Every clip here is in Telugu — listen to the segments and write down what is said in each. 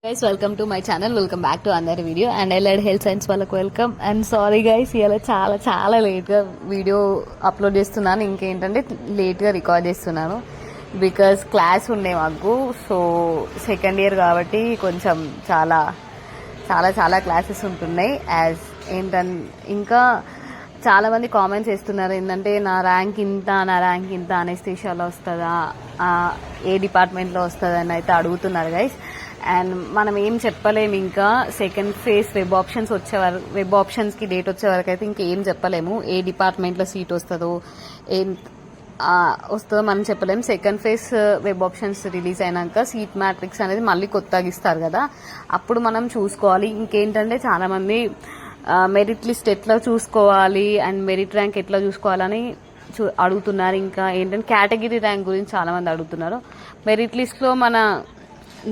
Guys, welcome to my channel. Welcome back to another video. And allied health science వాళ్ళకు వెల్కమ్. అండ్ సారీ గైస్, ఇలా చాలా లేట్గా వీడియో అప్లోడ్ చేస్తున్నాను. ఇంకేంటంటే లేట్గా రికార్డ్ చేస్తున్నాను బికాస్ క్లాస్ ఉండే మాకు. సో సెకండ్ ఇయర్ కాబట్టి కొంచెం చాలా క్లాసెస్ ఉంటున్నాయి. యాజ్ ఇంకా చాలా మంది కామెంట్స్ చేస్తున్నారు ఏంటంటే నా ర్యాంక్ ఇంత అనెస్థీషియాలో వస్తుందా, ఏ డిపార్ట్మెంట్లో వస్తుంది అని అయితే అడుగుతున్నారు గైస్. అండ్ మనం ఏం చెప్పలేము, ఇంకా సెకండ్ ఫేజ్ వెబ్ ఆప్షన్స్కి డేట్ వచ్చే వరకు అయితే ఇంకేం చెప్పలేము. ఏ డిపార్ట్మెంట్లో సీట్ వస్తుందో మనం చెప్పలేము. Second phase web options release అయినాక సీట్ మ్యాట్రిక్స్ అనేది మళ్ళీ కొత్తగా ఇస్తారు కదా, అప్పుడు మనం చూసుకోవాలి. ఇంకేంటంటే చాలా మంది మెరిట్ లిస్ట్ ఎట్లా చూసుకోవాలి అండ్ మెరిట్ ర్యాంక్ ఎట్లా చూసుకోవాలని అడుగుతున్నారు. ఇంకా ఏంటంటే కేటగిరీ ర్యాంక్ గురించి చాలా మంది అడుగుతున్నారు. మెరిట్ లిస్ట్లో మన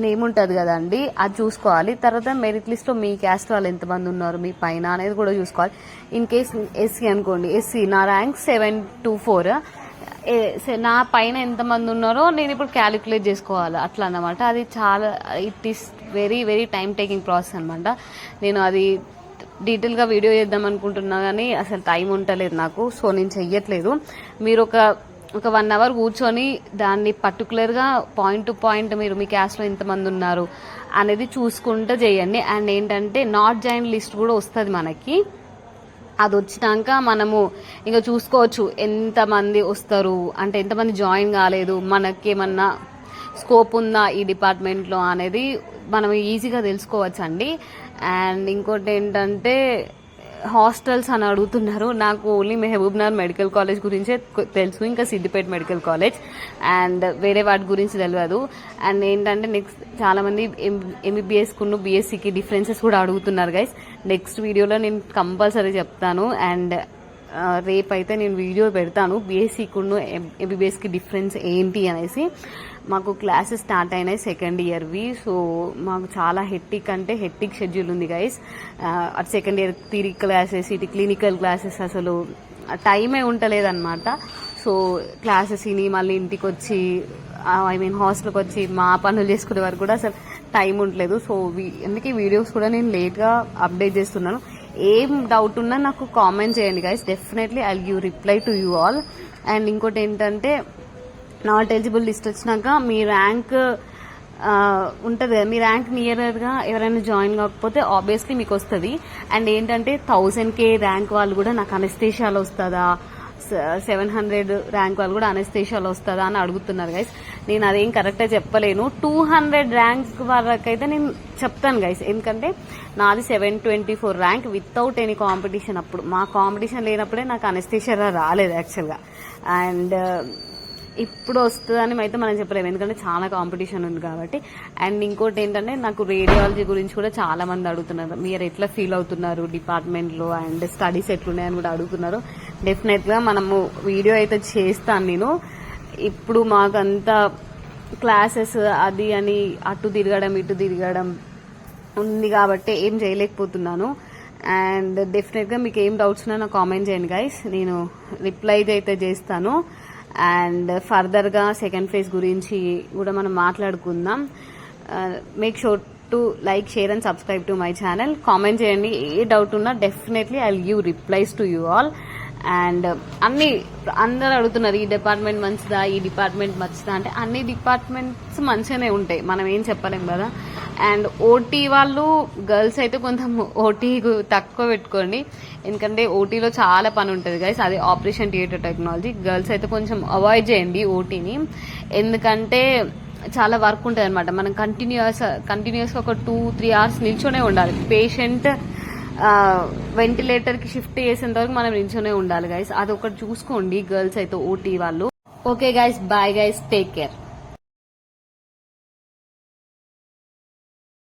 నేమ్ ఉంటుంది కదండి, అది చూసుకోవాలి. తర్వాత మెరిట్ లిస్ట్లో మీ క్యాస్ట్ వాళ్ళు ఎంతమంది ఉన్నారు మీ పైన అనేది కూడా చూసుకోవాలి. ఇన్ కేస్ ఎస్సీ అనుకోండి, ఎస్సీ నా ర్యాంక్ 724, నా పైన ఎంతమంది ఉన్నారో నేను ఇప్పుడు క్యాలిక్యులేట్ చేసుకోవాలి అట్లా అన్నమాట. అది it is very time taking process అనమాట. నేను అది డీటెయిల్గా వీడియో చేద్దాం అనుకుంటున్నా కానీ అసలు టైం ఉండలేదు నాకు, సో నేను చెయ్యట్లేదు. మీరు ఒక 1 అవర్ కూర్చొని దాన్ని పర్టికులర్గా పాయింట్ టు పాయింట్ మీరు మీ క్యాస్ట్లో ఎంతమంది ఉన్నారు అనేది చూసుకుంటూ చేయండి. అండ్ ఏంటంటే నాట్ జాయిన్ లిస్ట్ కూడా వస్తుంది మనకి. అది వచ్చినాక మనము ఇంకా చూసుకోవచ్చు ఎంతమంది వస్తారు, అంటే ఎంతమంది జాయిన్ కాలేదు, మనకేమన్నా స్కోప్ ఉందా ఈ డిపార్ట్మెంట్లో అనేది మనం ఈజీగా తెలుసుకోవచ్చు అండి. అండ్ ఇంకోటి ఏంటంటే హాస్టల్స్ అని అడుగుతున్నారు. నాకు ఓన్లీ మెహబూబ్నగర్ మెడికల్ కాలేజ్ గురించే తెలుసు, ఇంకా సిద్దిపేట మెడికల్ కాలేజ్, అండ్ వేరే వాటి గురించి తెలియదు. అండ్ ఏంటంటే నెక్స్ట్ చాలా మంది ఎంబీబీఎస్కును బీఎస్సీకి డిఫరెన్సెస్ కూడా అడుగుతున్నారు గైస్. నెక్స్ట్ వీడియోలో నేను కంపల్సరీ చెప్తాను. అండ్ రేపైతే నేను వీడియో పెడతాను బీఎస్సీకును ఎంబీబీఎస్కి డిఫరెన్స్ ఏంటి అనేసి. మాకు క్లాసెస్ స్టార్ట్ అయినాయి సెకండ్ ఇయర్వి. సో మాకు చాలా హెక్టిక్ షెడ్యూల్ ఉంది గైస్. అటు సెకండ్ ఇయర్ థియరీ క్లాసెస్, ఇటు క్లినికల్ క్లాసెస్, అసలు టైమే ఉండలేదన్నమాట. సో క్లాసెస్ విని మళ్ళీ ఇంటికి వచ్చి హాస్టల్కి వచ్చి మా పనులు చేసుకునే వరకు కూడా అసలు టైం ఉండలేదు. సో అందుకే వీడియోస్ కూడా నేను లేట్గా అప్డేట్ చేస్తున్నాను. ఏం డౌట్ ఉన్నా నాకు కామెంట్ చేయండి guys, definitely I give reply to you all. And ఇంకోటి ఏంటంటే నాట్ ఎలిజిబుల్ లిస్ట్ వచ్చినాక మీ ర్యాంక్ ఉంటుంది కదా, మీ ర్యాంక్ నియర్గా ఎవరైనా జాయిన్ కాకపోతే ఆబ్వియస్లీ మీకు వస్తుంది. అండ్ ఏంటంటే 1000K ర్యాంక్ వాళ్ళు కూడా నాకు అనెస్థీషియాలో వస్తుందా, 700 ర్యాంక్ వాళ్ళు కూడా అనెస్థీషియాలో వస్తుందా అని అడుగుతున్నారు గైస్. నేను అదేం కరెక్ట్గా చెప్పలేను. 200 ర్యాంక్ వరకైతే నేను చెప్తాను గైస్, ఎందుకంటే నాది 724 ర్యాంక్ వితౌట్ ఎనీ కాంపిటీషన్. అప్పుడు మా కాంపిటీషన్ లేనప్పుడే నాకు అనెస్థీషియా రాలేదు యాక్చువల్గా. అండ్ ఇప్పుడు వస్తుందని అయితే మనం చెప్పలేము, ఎందుకంటే చాలా కాంపిటీషన్ ఉంది కాబట్టి. అండ్ ఇంకోటి ఏంటంటే నాకు రేడియాలజీ గురించి కూడా చాలా మంది అడుగుతున్నారు, మీరు ఎట్లా ఫీల్ అవుతున్నారు డిపార్ట్మెంట్లో అండ్ స్టడీస్ ఎట్లున్నాయని కూడా అడుగుతున్నారు. డెఫినెట్గా మనము వీడియో అయితే చేస్తాను నేను. ఇప్పుడు మాకంతా క్లాసెస్ అది అని అటు తిరగడం ఇటు తిరగడం ఉంది కాబట్టి ఏం చేయలేకపోతున్నాను. అండ్ డెఫినెట్గా మీకు ఏం డౌట్స్ ఉన్నా నాకు కామెంట్ చేయండి గైస్, నేను రిప్లై అయితే చేస్తాను. అండ్ ఫర్దర్గా సెకండ్ ఫేజ్ గురించి కూడా మనం మాట్లాడుకుందాం. Make sure to like, share and subscribe to my channel. Comment చేయండి, ఏ డౌట్ ఉన్నా definitely I give replies to you all. And అందరు అడుగుతున్నారు ఈ డిపార్ట్మెంట్ మంచిదా, ఈ డిపార్ట్మెంట్ మంచిదా అంటే అన్ని డిపార్ట్మెంట్స్ మంచిగానే ఉంటాయి, మనం ఏం చెప్పలేం కదా. అండ్ ఓటీ వాళ్ళు గర్ల్స్ అయితే కొంచెం ఓటీ తక్కువ పెట్టుకోండి, ఎందుకంటే ఓటీలో చాలా పని ఉంటుంది గైస్. అది ఆపరేషన్ థియేటర్ టెక్నాలజీ. గర్ల్స్ అయితే కొంచెం అవాయిడ్ చేయండి ఓటీని, ఎందుకంటే చాలా వర్క్ ఉంటుంది అనమాట. మనం కంటిన్యూస్గా ఒక 2-3 hours నిల్చొనే ఉండాలి. పేషెంట్ వెంటిలేటర్కి షిఫ్ట్ చేసేంత వరకు మనం నిల్చొనే ఉండాలి గైస్. అదొకటి చూసుకోండి గర్ల్స్ అయితే ఓటీ వాళ్ళు. Okay guys, bye guys, take care.